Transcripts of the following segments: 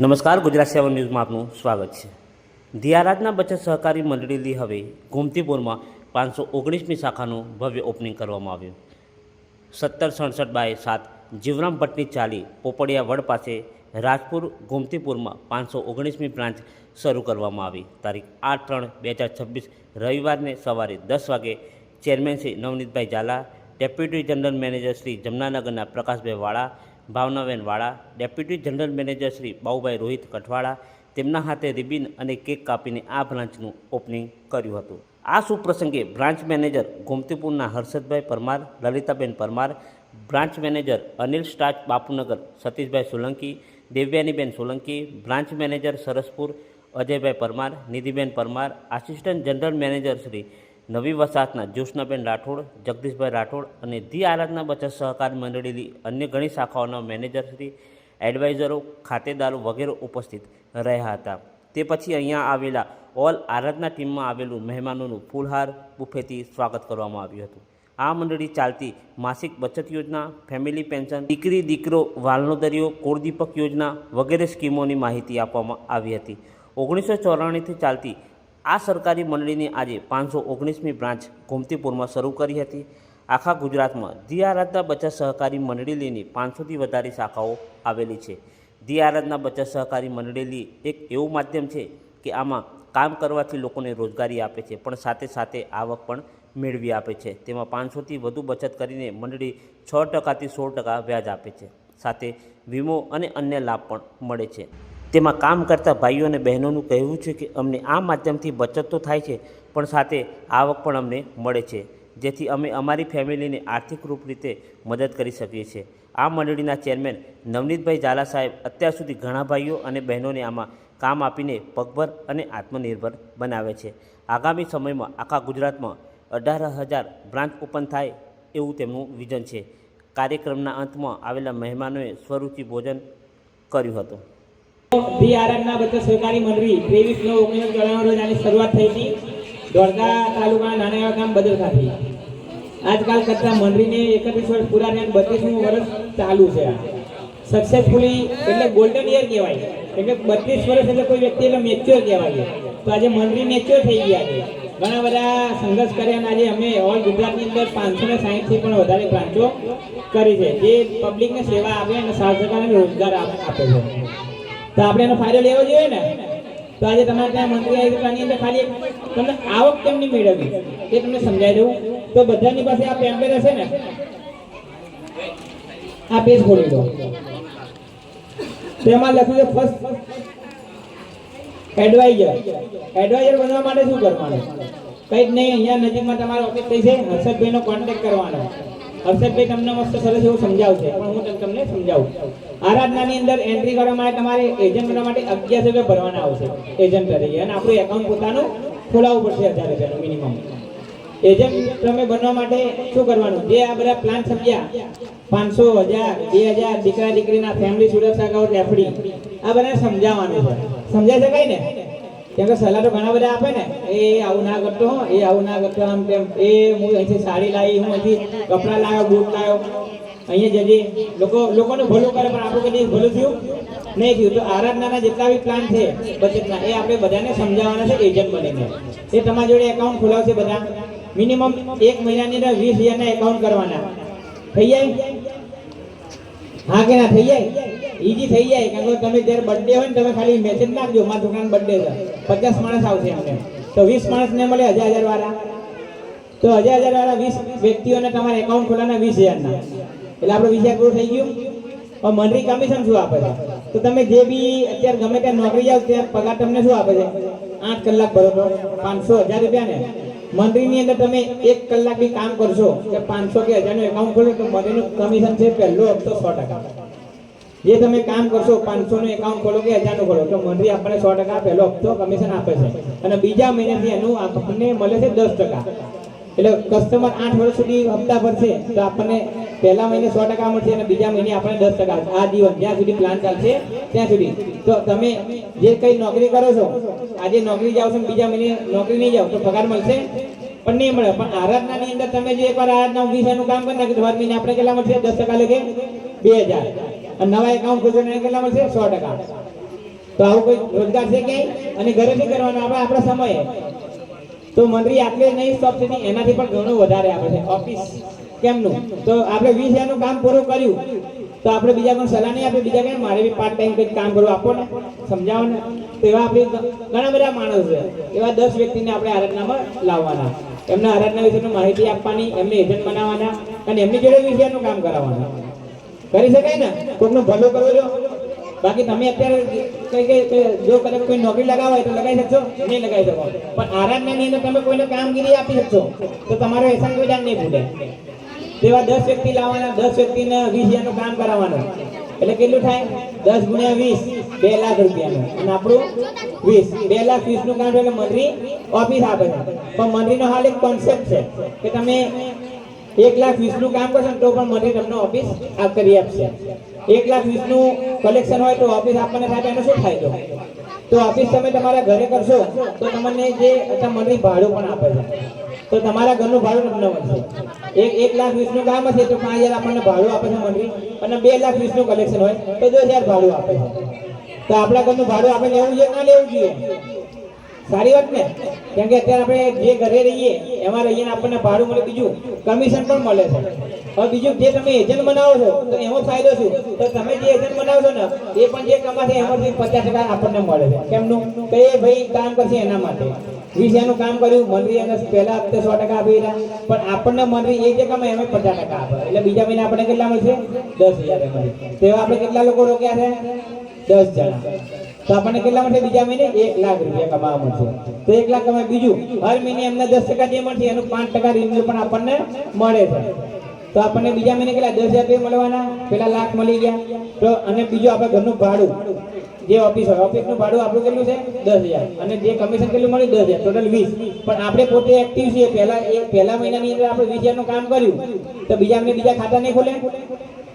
નમસ્કાર, ગુજરાત 7 ન્યૂઝમાં આપનું સ્વાગત છે। દિયારાજના બચત સહકારી મંડળીની હવે ગોમતીપુરમાં 519મી શાખાનું ભવ્ય ઓપનિંગ કરવામાં આવ્યું। 1767/7 જીવરામ ભટ્ટની ચાલી પોપડિયા વડ પાસે રાજપુર ગોમતીપુરમાં 519મી બ્રાન્ચ શરૂ કરવામાં આવી। તારીખ 8/3/2026 રવિવારને સવારે 10 વાગે chairman Shri Navnitbhai Zala, deputy general manager Shri જમનાનગરના Prakashbhai Vala, Bhavnaben Vala, deputy general manager Shri Babubhai Rohit Kathwala તેમના હાથે રિબિન અને કેક કાપીને આ બ્રાન્ચનું ઓપનિંગ કર્યું હતું। આ શુભ પ્રસંગે બ્રાન્ચ મેનેજર ગોમતીપુરના હર્ષદભાઈ પરમાર, લલિતાબેન પરમાર, બ્રાન્ચ મેનેજર અનિલ સ્ટાચ Bapunagar Satishbhai Solanki, Devyaniben Solanki, branch manager Saraspur Ajaybhai Parmar, Nidhiben Parmar, assistant general manager Shri નવી વસાહતના જ્યોત્સનાબેન રાઠોડ, જગદીશભાઈ રાઠોડ અને ધી આરાધના બચત સહકાર મંડળીની અન્ય ઘણી શાખાઓના મેનેજરશ્રી, એડવાઇઝરો, ખાતેદારો વગેરે ઉપસ્થિત રહ્યા હતા। તે પછી અહીંયા આવેલા ઓલ આરાધના ટીમમાં આવેલું મહેમાનોનું ફૂલહાર બુફેથી સ્વાગત કરવામાં આવ્યું હતું। આ મંડળી ચાલતી માસિક બચત યોજના, ફેમિલી પેન્શન, દીકરી દીકરો વાલનો દરિયો, કોળદીપક યોજના વગેરે સ્કીમોની માહિતી આપવામાં આવી હતી। 1994થી ચાલતી આ સરકારી મંડળીની આજે 519મી બ્રાન્ચ ગોમતીપુરમાં શરૂ કરી હતી। આખા ગુજરાતમાં ધી આરાધના બચત સહકારી મંડળીની 500થી વધારે શાખાઓ આવેલી છે। ધી આરાધના બચત સહકારી મંડળી એક એવું માધ્યમ છે કે આમાં કામ કરવાથી લોકોને રોજગારી આપે છે, પણ સાથે સાથે આવક પણ મેળવી આપે છે। તેમાં 500થી વધુ બચત કરીને મંડળી 6%થી 16% વ્યાજ આપે છે, સાથે વીમો અને અન્ય લાભ પણ મળે છે। તેમાં કામ કરતા ભાઈઓ અને બહેનોનું કહેવું છે કે અમને આ માધ્યમથી બચત તો થાય છે, પણ સાથે આવક પણ અમને મળે છે, જેથી અમે અમારી ફેમિલીને આર્થિક રૂપ રીતે મદદ કરી શકીએ છીએ। આ મંડળીના ચેરમેન નવનીતભાઈ ઝાલા સાહેબ અત્યાર સુધી ઘણા ભાઈઓ અને બહેનોને આમાં કામ આપીને પગભર અને આત્મનિર્ભર બનાવે છે। આગામી સમયમાં આખા ગુજરાતમાં 18,000 બ્રાન્ચ ઓપન થાય એવું તેમનું વિઝન છે। કાર્યક્રમના અંતમાં આવેલા મહેમાનોએ સ્વરૂચિ ભોજન કર્યું હતું। ધી આરાધના બચત સહકારી મંડળી 23/9/1994 રોજ આની શરૂઆત થઈ હતી ધોળકા તાલુકાના નાના એવા ગામ બદરખાથી। આજકાલ કરતા મંડળીને 31 વર્ષ પૂરા થયા, 32મું વર્ષ ચાલુ છે। સક્સેસફુલી એટલે ગોલ્ડન યર કહેવાય, એટલે 32 વર્ષ એટલે કોઈ વ્યક્તિ એટલે મેચ્યોર કહેવાય। તો આજે મંડળી મેચ્યોર થઈ ગયા છે, ઘણા બધા સંઘર્ષ કર્યા અને આજે અમે ઓલ ગુજરાતની અંદર 560થી પણ વધારે બ્રાન્ચો કરી છે, જે પબ્લિકને સેવા આપે અને સાર્થક રોજગાર આપે છે। તો આપણે એનો ફાયદો લેવો જોઈએ ને। તો આજે તમારે ત્યાં મંત્રી આવી તો આની અંદર ખાલી તમને આવક કેમની મેળવવી એ તમને સમજાવી દઉં। તો બધાની પાસે આ પેમ્પલેટ હશે ને, આ પેજ ખોલી દો, તેમાં લખ્યું છે ફર્સ્ટ એડવાઇઝર બનવા માટે શું કરવાનું? કંઈ જ નહીં, અહીંયા નજીકમાં તમારી ઓફિસ થઈ છે, હર્ષદભાઈનો કોન્ટેક્ટ કરવાનો। હર્ષદભાઈ તમને મસ્ત સરસ એવું સમજાવશે, પણ હું તમને સમજાવું। આરાધનાની અંદર એન્ટ્રી કરવા માટે તમારે એજન્ટ બનવા માટે 1100 રૂપિયા ભરવાના આવશે એજન્ટ તરીકે, અને આપણું એકાઉન્ટ પોતાનું ખોલાવવું પડશે 1000 રૂપિયાનું મિનિમમ। એજન્ટ તમે બનવા માટે શું કરવાનું? જે આ બધા પ્લાન સમજ્યા 500, 1000, 2000, દીકરા દીકરીના ફેમિલી સુરક્ષા કવચ, એફડી, આ બધા સમજાવવાનું છે। સમજાય શકાય ને? કેમ કે સલાહ તો ઘણા બધા આપે ને, એ આવું ના કરતો, એ આવું ના કરતો, આમ તેમ, એ હું અહીંથી સાડી લાવી, હું અહીંથી કપડાં લાવ્યો, બૂટ લાવ્યો, અહીંયા જજે, લોકોનું ભલું કરે, પણ આપણું કદી ભલું થયું નહીં થયું। તો આરાધનાના જેટલા બી પ્લાન છે બચતના, એ આપણે બધાને સમજાવવાના છે એજન્ટ બનીને। એ તમારી જોડે એકાઉન્ટ ખોલાવશે બધા, મિનિમમ 1 મહિનાની અંદર 20,000ના એકાઉન્ટ કરવાના। થઈ જાય? હા કે ના થઈ જાય? ઈઝી થઈ જાય, કારણ કે તમે જ્યારે બર્થડે હોય ને તમે ખાલી મેસેજ નાખજો મારા દુકાન બર્થડે છે, 50 માણસ આવશે એમને, તો 20 માણસને મળે 1000 વાળા, તો 1000 વાળા 20 વ્યક્તિઓને તમારે એકાઉન્ટ ખોલાના 20,000ના, એટલે આપણે 20,000 પૂરું થઈ ગયું। હવે મંડળી કમિશન શું આપે છે? તો તમે જે બી અત્યારે ગમે ત્યાં નોકરી જાઓ ત્યાં પગાર તમને શું આપે છે? 8 કલાક ભરો તો 500 1000 રૂપિયા ને। મંડળીની અંદર તમે 1 કલાક બી કામ કરશો કે 500 કે 1000નું એકાઉન્ટ ખોલો તો મંડળીનું કમિશન છે પહેલો હપ્તો 100%। જે તમે કામ કરશો 500નું એકાઉન્ટ ખોલો કે 1000નું ખોલો તો મંડળી આપણને 100% પહેલો હપ્તો કમિશન આપે છે, અને બીજા મહિનાથી એનું આપણને મળે છે 10%। એટલે કસ્ટમર 8 વર્ષ સુધી હપ્તા ભરશે તો આપણને પહેલા મહિને 100% મળશે અને બીજા મહિને આપણે 10%, આ જીવન જ્યાં સુધી પ્લાન ચાલશે ત્યાં સુધી। તો તમે જે કઈ નોકરી કરો છો, આજે નોકરી જાઓ છો બીજા મહિને નોકરી નહીં જાઓ તો પગાર મળશે પણ નહીં મળે। પણ આરાધનાની અંદર તમે જે એકવાર આરાધના 20,000નું કામ કરી નાખ્યું તો હર મહિને આપણે કેટલા મળશે? 10% લેકે 2000, અને નવા એકાઉન્ટ ખોલશો એને કેટલા મળશે? 100%। તો આવું કોઈ રોજગાર છે ક્યાંય? અને ઘરે નહીં કરવાનો, આપણે આપણા સમયે. તો મંત્રી આટલે નહીં સબસિડી, એનાથી પણ ઘણું વધારે આપે છે. ઓફિસ કેમનું? તો આપણે 20,000 નું કામ પૂરું કર્યું તો આપણે બીજા કોઈ સલાહ નહીં આપે, બીજા કંઈ મારે બી પાર્ટ ટાઈમ કંઈક કામ કરવું, આપો ને, સમજાવો ને. તો એવા આપણે ઘણા બધા માણસ છે, એવા 10 વ્યક્તિને આપણે આરાધનામાં લાવવાના, એમને આરાધના વિશેની માહિતી આપવાની, એમને એજન્ટ બનાવવાના અને એમની જોડે 20,000 નું કામ કરાવવાના. કરી શકાય ને? કોઈકનું ભલું કરવું જો. બાકી તમે અત્યારે કઈ જો કદાચ કોઈ નોકરી લગાવો હોય તો લગાવી શકશો? નહીં લગાવી શકો. પણ આરાધનાની અંદર તમે કોઈને કામગીરી આપી શકશો તો તમારો એહસાન કોઈ દાન નહીં ભૂલે. તેવા 10 વ્યક્તિ લાવવાના, 10 વ્યક્તિને 20,000 નું કામ કરાવવાનું. એટલે કેટલું થાય? 10 ગુણ્યા 20, 2 લાખ રૂપિયાનું. અને આપણું 20, 2 લાખ 20 નું કામ એટલે મંત્રી ઓફિસ આપે છે. પણ મંત્રીનો હાલ એક કોન્સેપ્ટ છે કે તમે 1,20,000 નું કામ કરશો તો પણ મંત્રી તમને ઓફિસ કરી આપશે. 1,20,000 નું કલેક્શન હોય તો ઓફિસ આપણને થાય, એનો શું ફાયદો? તો ઓફિસ તમે તમારા ઘરે કરશો તો તમને જે મંત્રી ભાડું પણ આપે છે, તો તમારા ઘરનું ભાડું તમને મળશે. 1,20,000 નું કામ હશે તો 5,000 આપણને ભાડું આપે છે મંત્રી, અને 2,20,000 નું કલેક્શન હોય તો 2,000 ભાડું આપે છે. તો આપણા ઘરનું ભાડું આપણે લેવું જોઈએ ના લેવું જોઈએ? સારી વાત ને? કેમ કે અત્યારે આપણે જે ઘરે રહીએ એમાં રહીને આપણને ભાડું મળે, બીજું કમિશન પણ મળે છે. હવે બીજું જે તમે એજન્ટ બનાવો છો તો એમાં ફાયદો શું? તો તમે જે એજન્ટ બનાવો છો ને એ પણ જે કમાશે એમાંથી 50% આપણને મળે છે. કેમનું? તો એ ભાઈ કામ કરશે એના માટે. 20,000 નું કામ કર્યું, મંત્રી એને પહેલા હપ્તે 100% આપી રહ્યા, પણ આપણને મંત્રી એ જે કમાય એમાં 50% આપે. એટલે બીજા મહિને આપણે કેટલા મળશે? 10,000 મળે. તેવા આપણે કેટલા લોકો રોક્યા છે? 10 જણા. તો આપણને કેટલા મળશે બીજા મહિને? 1 લાખ રૂપિયા કમાવા મળશે. તો 1 લાખ કમાય. બીજું હર મહિને એમને 10% જે મળશે એનું 5% રિન્યુ પણ આપણને મળે છે. તો આપણને બીજા મહિને કેટલા? 10,000 રૂપિયા મળવાના. પેલા લાખ મળી ગયા. તો અને બીજું આપણે ઘરનું ભાડું જે ઓફિસ હોય, ઓફિસનું ભાડું આપણું કેટલું છે? 10,000. અને જે કમિશન કેટલું મળ્યું? 10,000. ટોટલ 20. પણ આપણે પોતે એક્ટિવ છીએ. પહેલા મહિનાની અંદર આપણે 20,000 નું કામ કર્યું તો બીજા મહિને બીજા ખાતા નહીં ખોલે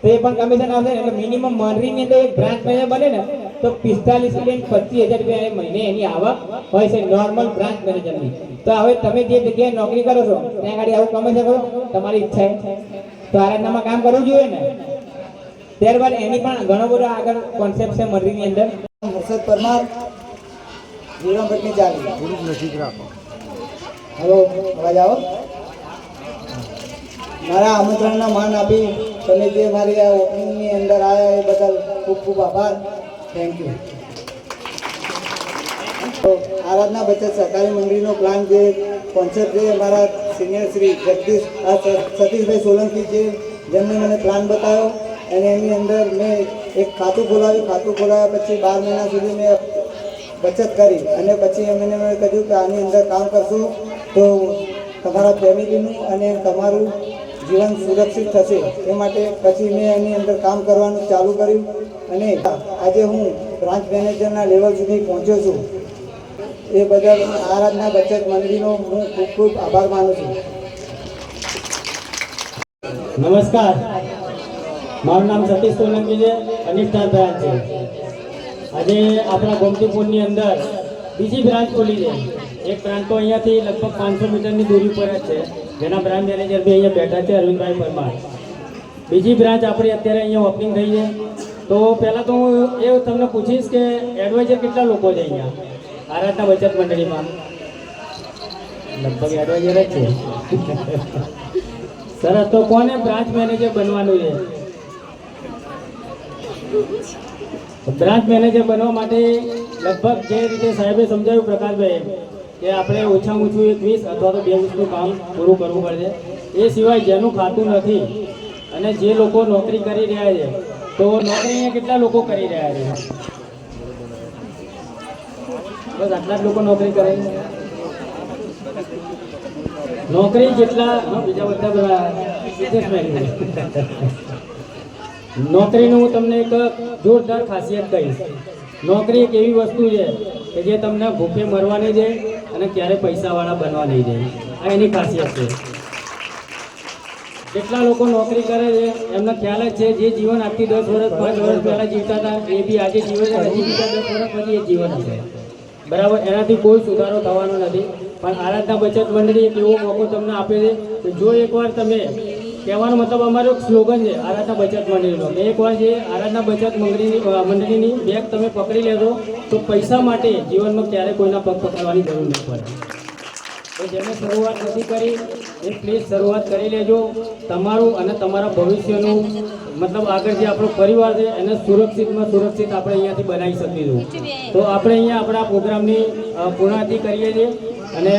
તો એ પણ કમિશન આવશે. એટલે મિનિમમ મંથલીની અંદર એક બ્રાન્ચ મેનેજર બને ને તો 45 થી 25,000 રૂપિયા મહિને એની આવક હોય છે, નોર્મલ બ્રાન્ચ મેનેજરની. તો હવે તમે જે જગ્યાએ નોકરી કરો છો ત્યાં આગળ આવું કમાઈ શકો? તમારી ઈચ્છા તો આરાધનામાં કામ કરવું જોઈએ ને. ત્યારબાદ એની પણ ઘણો બધો આગળ કોન્સેપ્ટ છે મંત્રીની અંદર. હર્ષદ પરમાર, જીવનભરની ચાલી. થોડુંક નજીક રાખો. હલો, અવાજ આવો? મારા આમંત્રણના માન આપી તમે જે મારી આ ઓપનિંગની અંદર આવ્યા એ બદલ ખૂબ ખૂબ આભાર. Thank you. તો આરાધના બચત સહકારી મંડળીનો પ્લાન જે કોન્સેપ્ટ છે અમારા સિનિયર શ્રી સતીશભાઈ સોલંકી છે જેમને મને પ્લાન બતાવ્યો અને એની અંદર મેં એક ખાતું ખોલાવ્યું. ખાતું ખોલાવ્યા પછી 12 મહિના સુધી મેં બચત કરી અને પછી મેં કહ્યું કે આની અંદર કામ કરશું તો તમારા ફેમિલીનું અને તમારું જીવન સુરક્ષિત થશે. એ માટે પછી મેં એની અંદર કામ કરવાનું ચાલુ કર્યું અને આજે હું બ્રાન્ચ મેનેજરના લેવલ સુધી પહોંચ્યો છું. એ બદલ આરાધના બચત મંડળીનો હું ખૂબ ખૂબ આભાર માનું છું. નમસ્કાર, મારું નામ સતીશ સોલંકી છે, અનિષ્ઠા બ્રાન્ચ છે. આજે આપણા ગોમતીપુરની અંદર બીજી બ્રાન્ચ ખોલી છે. એક બ્રાન્ચ તો અહીંયાથી લગભગ 500 મીટરની દૂરી પર જ છે, જેના બ્રાન્ચ મેનેજર બી અહીંયા બેઠા છે, અરવિંદભાઈ પરમાર. બીજી બ્રાન્ચ આપણી અત્યારે અહીંયા ઓપનિંગ થઈ છે. તો પહેલાં તો હું એ તમને પૂછીશ કે એડવાઇઝર કેટલા લોકો છે અહીંયા આરાધના બચત મંડળીમાં? લગભગ એડવાઇઝર જ છે. સરસ. તો કોને બ્રાન્ચ મેનેજર બનવાનું છે? બ્રાન્ચ મેનેજર બનવા માટે લગભગ જે રીતે સાહેબે સમજાવ્યું પ્રકાશભાઈ કે આપણે ઓછામાં ઓછું 20 અથવા તો 22 કામ પૂરું કરવું પડશે. એ સિવાય જેનું ખાતું નથી અને જે લોકો નોકરી કરી રહ્યા છે તો નોકરી અહીંયા કેટલા લોકો કરી રહ્યા છે? બસ આટલા જ લોકો નોકરી કરે. નોકરી જેટલા બીજા બધા નોકરીનું હું તમને એક જોરદાર ખાસિયત કહીશ. નોકરી એક એવી વસ્તુ છે કે જે તમને ભૂખે મરવા નહીં દે અને ક્યારે પૈસાવાળા બનવા નહીં દે. આ એની ખાસિયત છે. કેટલા લોકો નોકરી કરે છે એમને ખ્યાલ જ છે જે જીવન આજથી 10 વર્ષ 5 વર્ષ પહેલાં જીવતા હતા એ બી આજે જીવે છે. હજી બીજા 10 વર્ષ પછી એ જીવન હશે. બરાબર. એનાથી કોઈ સુધારો થવાનો નથી. પણ આરાધના બચત મંડળી એક એવો મોકો તમને આપે છે કે જો એકવાર તમે કહેવાનો મતલબ અમારો એક સ્લોગન છે આરાધના બચત મંડળીનો. એકવાર જે આરાધના બચત મંડળીની બેગ તમે પકડી લેશો તો પૈસા માટે જીવનમાં ક્યારેય કોઈના પગ પકડવાની જરૂર નહીં પડે. તો જેને શરૂઆત નથી કરી એ પ્લીઝ શરૂઆત કરી લેજો. તમારું અને તમારા ભવિષ્યનું મતલબ આગળ જે આપણો પરિવાર છે એને સુરક્ષિતમાં સુરક્ષિત આપણે અહીંયાથી બનાવી શકીશું. તો આપણે અહીંયા આપણા પ્રોગ્રામની પૂર્ણાહુતિ કરીએ છીએ અને